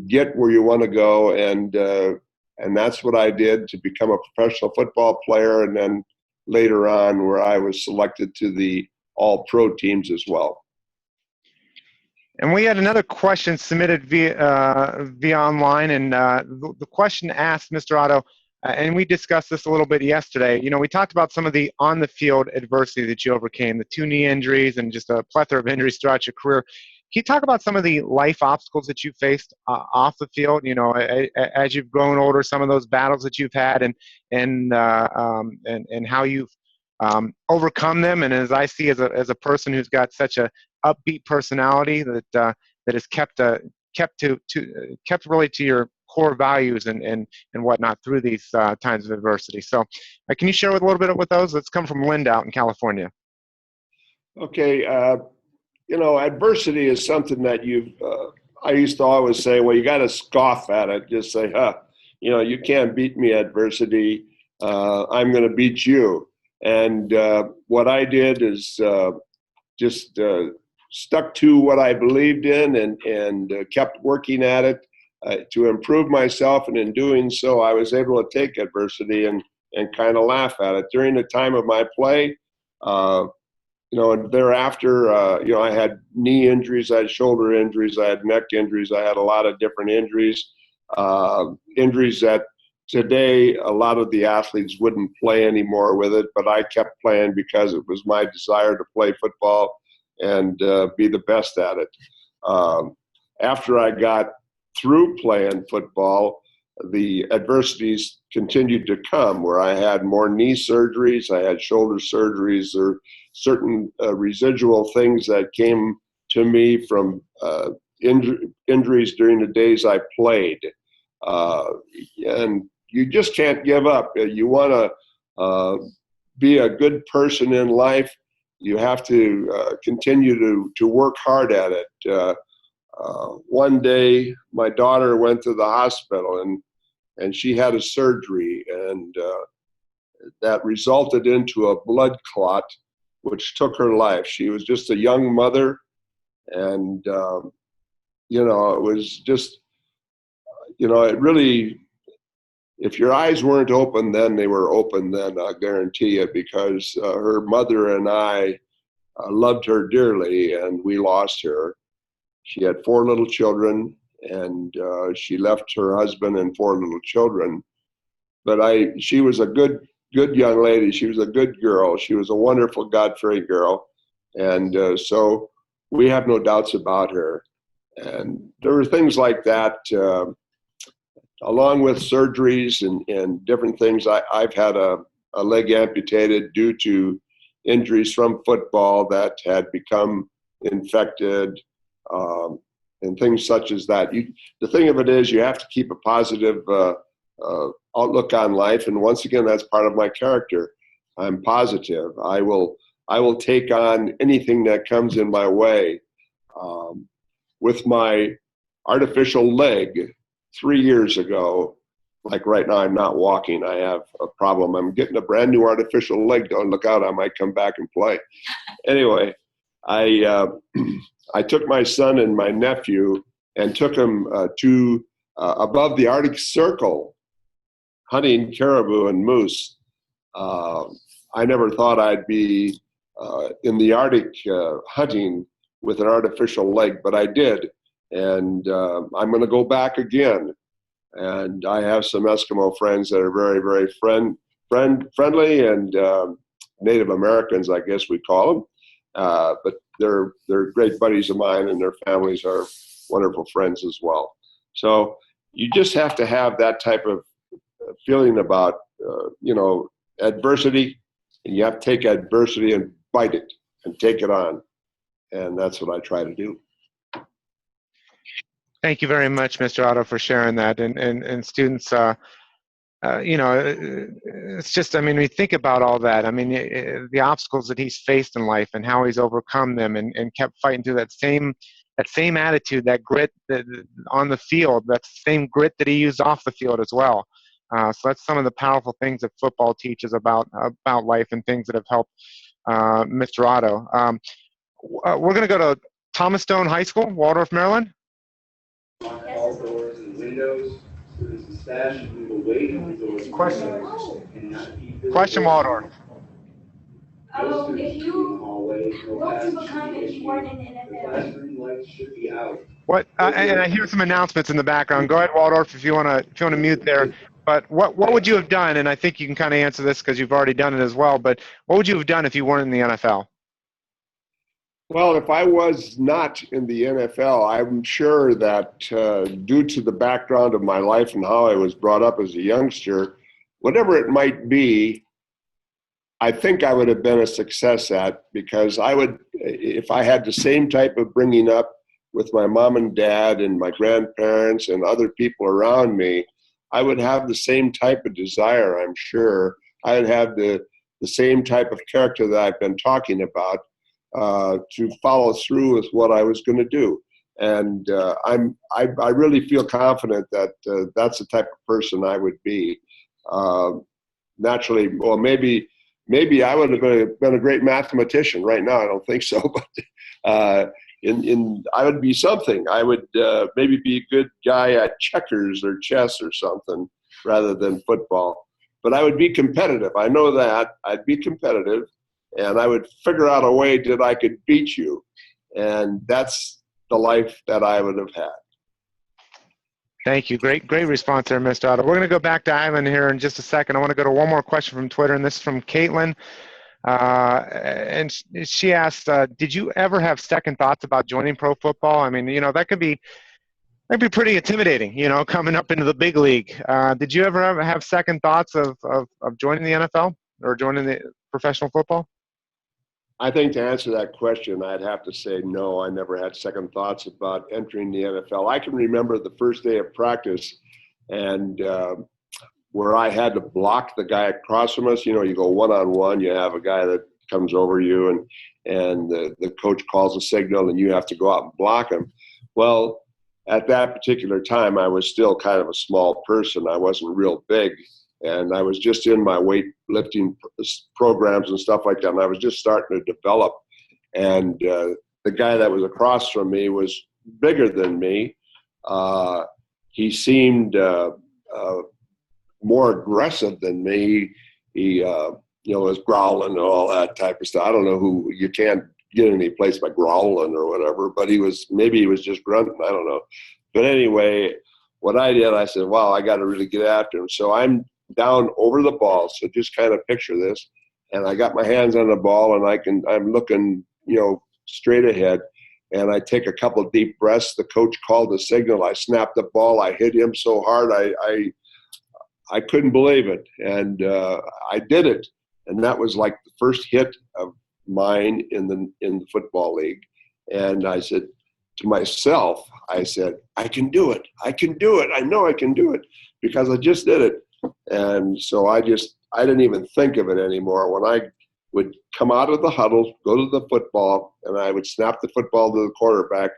get where you want to go. And that's what I did to become a professional football player. And then later on, where I was selected to the all-pro teams as well. And we had another question submitted via online, and the question asked Mr. Otto, and we discussed this a little bit yesterday. We talked about some of the on-the-field adversity that you overcame, the 2 knee injuries and just a plethora of injuries throughout your career. Can you talk about some of the life obstacles that you faced off the field? As you've grown older, some of those battles that you've had, and how you've overcome them. And as I see, as a person who's got such a upbeat personality that has kept really to your core values and whatnot through these times of adversity. So, can you share a little bit with those? Let's come from Linda out in California. Okay. Adversity is something that I used to always say, well, you got to scoff at it. Just say, you can't beat me, adversity. I'm going to beat you. And what I did is just stuck to what I believed in and kept working at it to improve myself. And in doing so, I was able to take adversity and kind of laugh at it. During the time of my play, and thereafter, I had knee injuries, I had shoulder injuries, I had neck injuries, I had a lot of different injuries, injuries that today a lot of the athletes wouldn't play anymore with it, but I kept playing because it was my desire to play football and be the best at it. After I got through playing football, the adversities continued to come, where I had more knee surgeries, I had shoulder surgeries, or certain residual things that came to me from injuries during the days I played. And you just can't give up. You want to be a good person in life. You have to continue to work hard at it. One day, my daughter went to the hospital and she had a surgery, and that resulted into a blood clot, which took her life. She was just a young mother, and it was just, it really, if your eyes weren't open then, they were open then, I guarantee you, because her mother and I loved her dearly, and we lost her. She had 4 little children, and she left her husband and 4 little children. But she was a good young lady. She was a good girl. She was a wonderful, God-fearing girl. And so we have no doubts about her. And there were things like that, along with surgeries and different things. I've had a leg amputated due to injuries from football that had become infected, and things such as that. The thing of it is, you have to keep a positive outlook on life, and once again, that's part of my character. I'm positive. I will take on anything that comes in my way. With my artificial leg 3 years ago, like right now, I'm not walking. I have a problem. I'm getting a brand new artificial leg. Don't look out. I might come back and play. Anyway, I took my son and my nephew and took them to above the Arctic Circle, hunting caribou and moose. I never thought I'd be in the Arctic hunting with an artificial leg, but I did. And I'm going to go back again. And I have some Eskimo friends that are very, very friendly, and Native Americans, I guess we call them. But they're great buddies of mine, and their families are wonderful friends as well. So you just have to have that type of feeling about, adversity, and you have to take adversity and fight it and take it on. And that's what I try to do. Thank you very much, Mr. Otto, for sharing that. And students, it's just, I mean, we think about all that. I mean, the obstacles that he's faced in life and how he's overcome them and kept fighting through that same attitude, that grit that on the field, that same grit that he used off the field as well. So that's some of the powerful things that football teaches about life and things that have helped Mr. Otto. We're going to go to Thomas Stone High School, Waldorf, Maryland. All doors and windows. So there's a stash and we will wait on the doors. Question, Waldorf. If you, what would you become if you weren't in the NFL? Classroom lights should be out. What? And I hear some announcements in the background. Go ahead, Waldorf, if you want to mute there. But what would you have done? And I think you can kind of answer this because you've already done it as well. But what would you have done if you weren't in the NFL? Well, if I was not in the NFL, I'm sure that due to the background of my life and how I was brought up as a youngster, whatever it might be, I think I would have been a success at, because I would, if I had the same type of bringing up with my mom and dad and my grandparents and other people around me, I would have the same type of desire, I'm sure. I would have the same type of character that I've been talking about to follow through with what I was going to do. And I really feel confident that that's the type of person I would be. Naturally, well, maybe I would have been a great mathematician. Right now, I don't think so, but I would be something. I would maybe be a good guy at checkers or chess or something rather than football. But I would be competitive. I know that. I'd be competitive, and I would figure out a way that I could beat you. And that's the life that I would have had. Thank you. Great response there, Mr. Otto. We're going to go back to Island here in just a second. I want to go to one more question from Twitter, and this is from Caitlin. And she asked, did you ever have second thoughts about joining pro football? I mean, that could be pretty intimidating, coming up into the big league. Did you ever have second thoughts of joining the NFL or joining the professional football? I think to answer that question, I'd have to say no. I never had second thoughts about entering the NFL. I can remember the first day of practice and where I had to block the guy across from us. You go one-on-one. You have a guy that comes over you, and the coach calls a signal, and you have to go out and block him. Well, at that particular time, I was still kind of a small person. I wasn't real big, and I was just in my weightlifting programs and stuff like that, and I was just starting to develop. And the guy that was across from me was bigger than me. He seemed more aggressive than me. He was growling and all that type of stuff. I don't know who, you can't get any place by growling or whatever, but maybe he was just grunting. I don't know. But anyway, what I did, I said, wow, I got to really get after him. So I'm down over the ball. So just kind of picture this. And I got my hands on the ball, and I'm looking, straight ahead. And I take a couple of deep breaths. The coach called the signal. I snapped the ball. I hit him so hard, I couldn't believe it. And I did it. And that was like the first hit of mine in the football league. And I said to myself, I can do it. I can do it. I know I can do it because I just did it. And so I didn't even think of it anymore. When I would come out of the huddle, go to the football, and I would snap the football to the quarterback,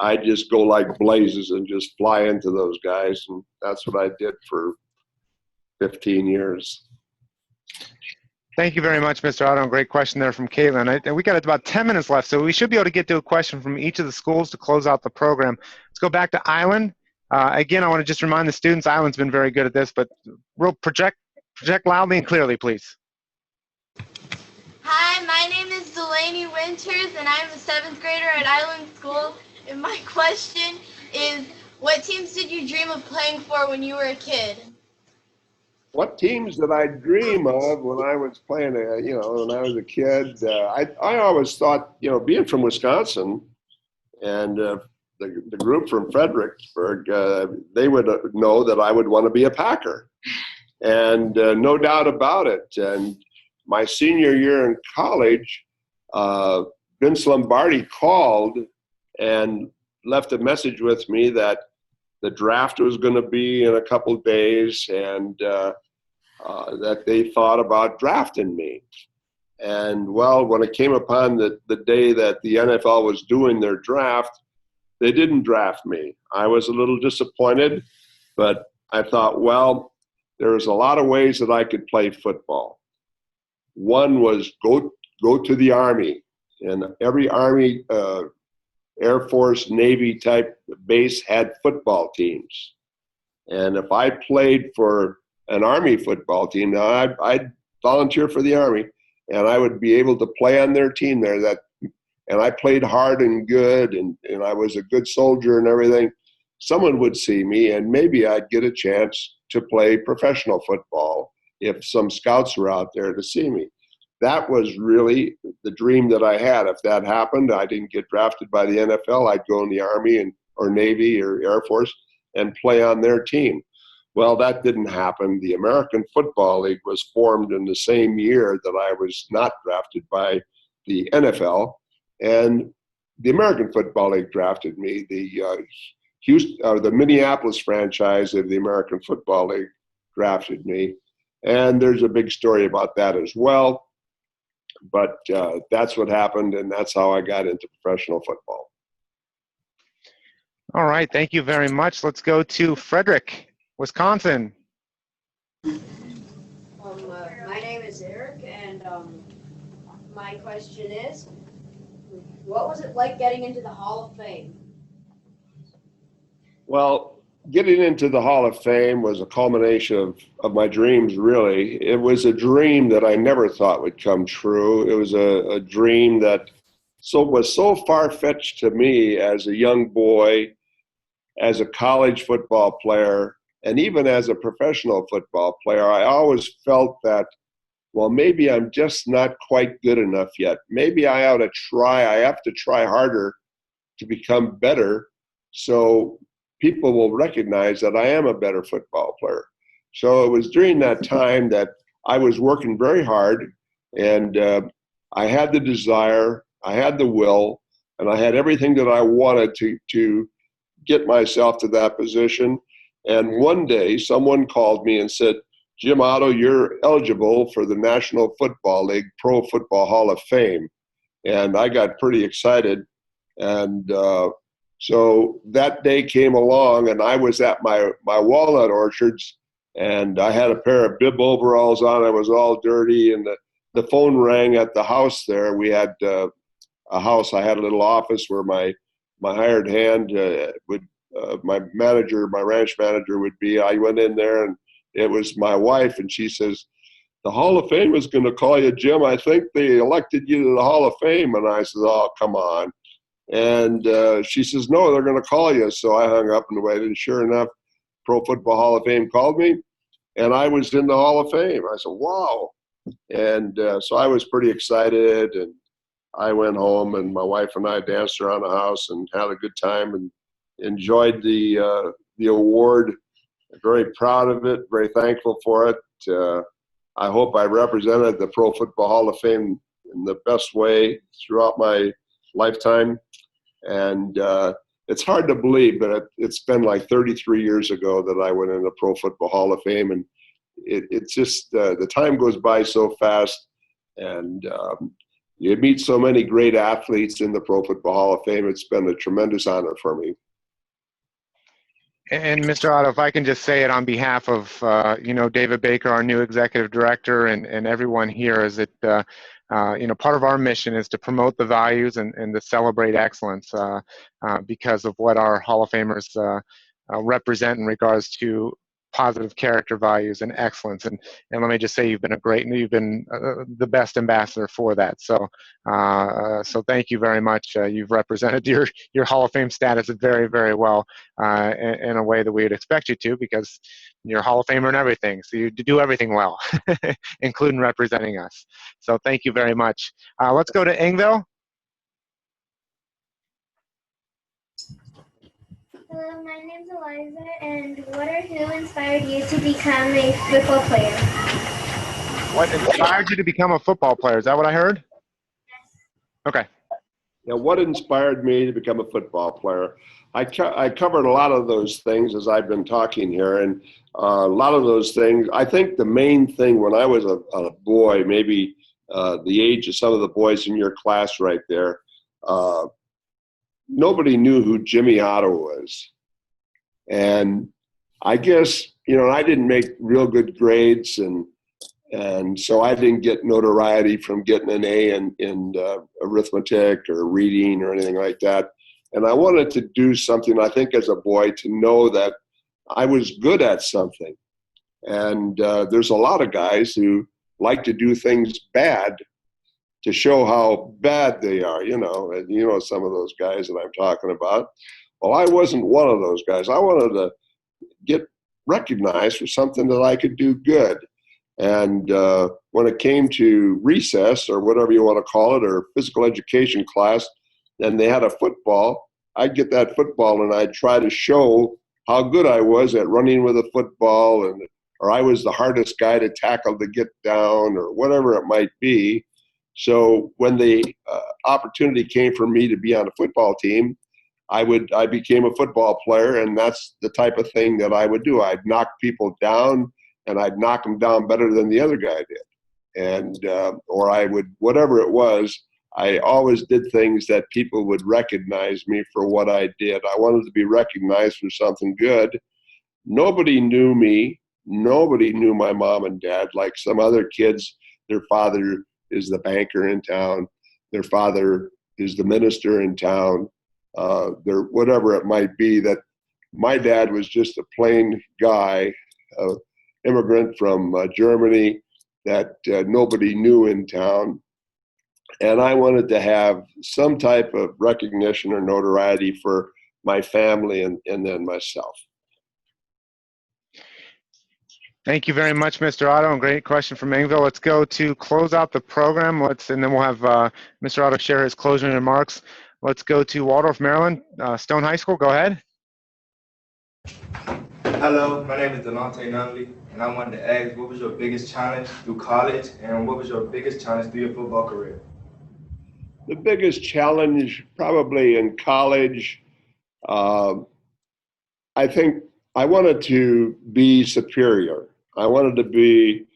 I'd just go like blazes and just fly into those guys. And that's what I did for 15 years. Thank you very much, Mr. Otto. Great question there from Caitlin. And we got about 10 minutes left, so we should be able to get to a question from each of the schools to close out the program. Let's go back to Island. Again, I want to just remind the students, Island's been very good at this, but real project loudly and clearly, please. Hi, my name is Delaney Winters, and I'm a 7th grader at Island School. And my question is, what teams did you dream of playing for when you were a kid? What teams did I dream of when I was playing, when I was a kid? I always thought, being from Wisconsin and the group from Fredericksburg, they would know that I would want to be a Packer. And no doubt about it. And my senior year in college, Vince Lombardi called and left a message with me that the draft was going to be in a couple of days, and that they thought about drafting me. And well, when it came upon the day that the NFL was doing their draft, they didn't draft me. I was a little disappointed, but I thought, well, there's a lot of ways that I could play football. One was go to the Army, and every Army, Air Force, Navy type base had football teams. And if I played for an Army football team, now I'd volunteer for the Army, and I would be able to play on their team there. And I played hard and good, and I was a good soldier and everything. Someone would see me, and maybe I'd get a chance to play professional football if some scouts were out there to see me. That was really the dream that I had. If that happened, I didn't get drafted by the NFL, I'd go in the Army or Navy or Air Force and play on their team. Well, that didn't happen. The American Football League was formed in the same year that I was not drafted by the NFL, and the American Football League drafted me. The Minneapolis franchise of the American Football League drafted me, and there's a big story about that as well. But that's what happened, and that's how I got into professional football. All right, thank you very much. Let's go to Frederick, Wisconsin. My name is Eric, and my question is, what was it like getting into the Hall of Fame? Well, getting into the Hall of Fame was a culmination of my dreams, really. It was a dream that I never thought would come true. It was a dream that was so far-fetched to me as a young boy, as a college football player, and even as a professional football player. I always felt that, well, maybe I'm just not quite good enough yet. Maybe I ought to try. I have to try harder to become better, so people will recognize that I am a better football player. So it was during that time that I was working very hard, and I had the desire, I had the will, and I had everything that I wanted to get myself to that position. And one day someone called me and said, "Jim Otto, you're eligible for the National Football League Pro Football Hall of Fame." And I got pretty excited. And so that day came along, and I was at my walnut orchards, and I had a pair of bib overalls on. I was all dirty, and the phone rang at the house there. We had a house. I had a little office where my hired hand my ranch manager would be. I went in there, and it was my wife, and she says, "The Hall of Fame is going to call you, Jim. I think they elected you to the Hall of Fame." And I said, "Oh, come on." And she says, "No, they're going to call you." So I hung up and waited, and sure enough, Pro Football Hall of Fame called me, and I was in the Hall of Fame. I said, "Wow." And so I was pretty excited, and I went home, and my wife and I danced around the house and had a good time and enjoyed the award. Very proud of it, very thankful for it. I hope I represented the Pro Football Hall of Fame in the best way throughout my lifetime. And it's hard to believe, but it's been like 33 years ago that I went in the Pro Football Hall of Fame, and it's just the time goes by so fast, and you meet so many great athletes in the Pro Football Hall of Fame. It's been a tremendous honor for me. And Mr. Otto, if I can just say it on behalf of, David Baker, our new executive director, and everyone here, is that, part of our mission is to promote the values and to celebrate excellence because of what our Hall of Famers represent in regards to positive character values and excellence. And let me just say, you've been the best ambassador for that. So thank you very much. You've represented your Hall of Fame status very, very well in a way that we would expect you to, because you're a Hall of Famer and everything. So you do everything well, including representing us. So thank you very much. Let's go to Engville. Hello, my name's Eliza, and what or who inspired you to become a football player? What inspired you to become a football player? Is that what I heard? Okay. Now, what inspired me to become a football player? I covered a lot of those things as I've been talking here, and a lot of those things, I think the main thing when I was a boy, maybe the age of some of the boys in your class right there, nobody knew who Jimmy Otto was. And I guess, I didn't make real good grades, and so I didn't get notoriety from getting an A in arithmetic or reading or anything like that. And I wanted to do something, I think, as a boy, to know that I was good at something. And there's a lot of guys who like to do things bad to show how bad they are, and some of those guys that I'm talking about. Well, I wasn't one of those guys. I wanted to get recognized for something that I could do good. And when it came to recess, or whatever you want to call it, or physical education class, and they had a football, I'd get that football and I'd try to show how good I was at running with a football, or I was the hardest guy to tackle to get down, or whatever it might be. So when the opportunity came for me to be on a football team, I became a football player, and that's the type of thing that I would do. I'd knock people down, and I'd knock them down better than the other guy did. And, or I would, whatever it was, I always did things that people would recognize me for what I did. I wanted to be recognized for something good. Nobody knew me. Nobody knew my mom and dad. Like some other kids, their father is the banker in town. Their father is the minister in town. Whatever it might be, that my dad was just a plain guy, immigrant from Germany that nobody knew in town. And I wanted to have some type of recognition or notoriety for my family and then myself. Thank you very much, Mr. Otto, and great question from Engville. Let's go to close out the program. And then we'll have Mr. Otto share his closing remarks. Let's go to Waldorf, Maryland, Stone High School. Go ahead. Hello, my name is Delonte Nunley, and I wanted to ask, what was your biggest challenge through college, and what was your biggest challenge through your football career? The biggest challenge probably in college, I think I wanted to be superior. I wanted to be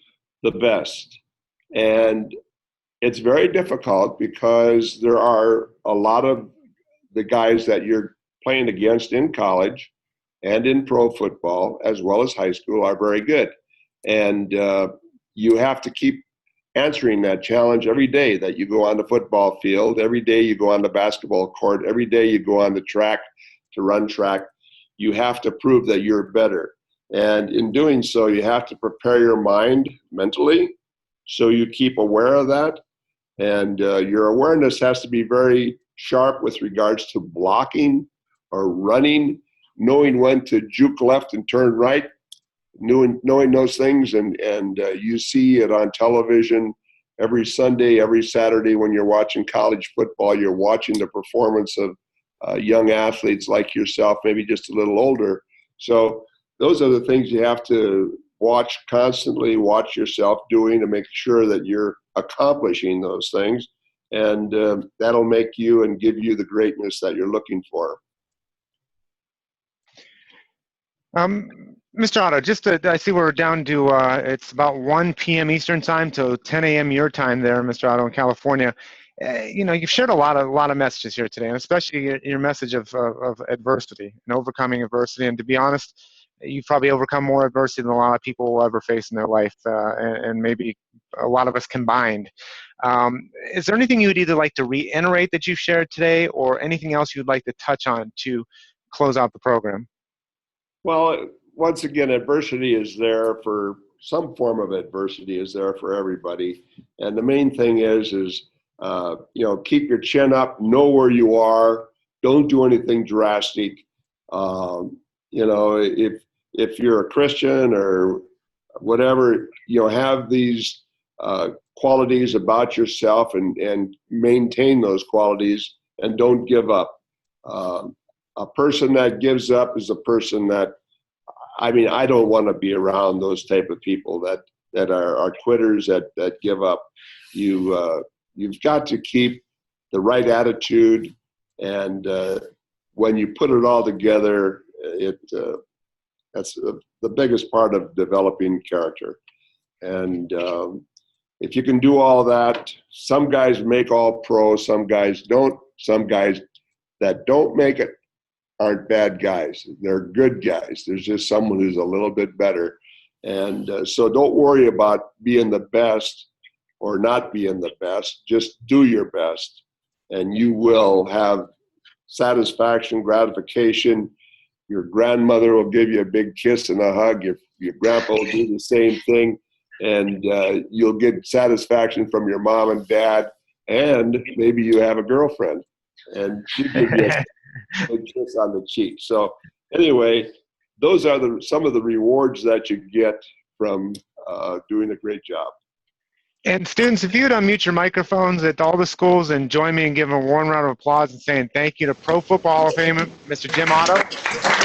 the best. And it's very difficult because there are a lot of the guys that you're playing against in college and in pro football, as well as high school, are very good. And you have to keep answering that challenge every day that you go on the football field, every day you go on the basketball court, every day you go on the track to run track. You have to prove that you're better. And in doing so, you have to prepare your mind mentally so you keep aware of that. And your awareness has to be very sharp with regards to blocking or running, knowing when to juke left and turn right, knowing those things. And you see it on television every Sunday, every Saturday when you're watching college football. You're watching the performance of young athletes like yourself, maybe just a little older. So those are the things you have to watch constantly, watch yourself doing to make sure that you're accomplishing those things. And that'll make you and give you the greatness that you're looking for. Mr. Otto, I see we're down to, it's about 1 p.m. Eastern time to 10 a.m. your time there, Mr. Otto, in California. You've shared a lot of messages here today, and especially your message of adversity and overcoming adversity. And to be honest, you've probably overcome more adversity than a lot of people will ever face in their life, and maybe a lot of us combined. Is there anything you would either like to reiterate that you've shared today, or anything else you'd like to touch on to close out the program? Well, once again, adversity is there for some form of adversity is there for everybody. And the main thing is keep your chin up, know where you are, don't do anything drastic. If you're a Christian or whatever, have these qualities about yourself and maintain those qualities and don't give up. A person that gives up is a person that, I mean, I don't want to be around those type of people that are quitters, that give up. You've got to keep the right attitude, and when you put it all together, that's the biggest part of developing character. And if you can do all that, some guys make all pro, some guys don't. Some guys that don't make it aren't bad guys. They're good guys. There's just someone who's a little bit better. And so don't worry about being the best or not being the best. Just do your best, and you will have satisfaction, gratification. Your grandmother will give you a big kiss and a hug. Your grandpa will do the same thing. And you'll get satisfaction from your mom and dad, and maybe you have a girlfriend, and she gives you a big kiss on the cheek. So anyway, those are some of the rewards that you get from doing a great job. And students, if you'd unmute your microphones at all the schools and join me in giving a warm round of applause and saying thank you to Pro Football Hall of Famer, Mr. Jim Otto.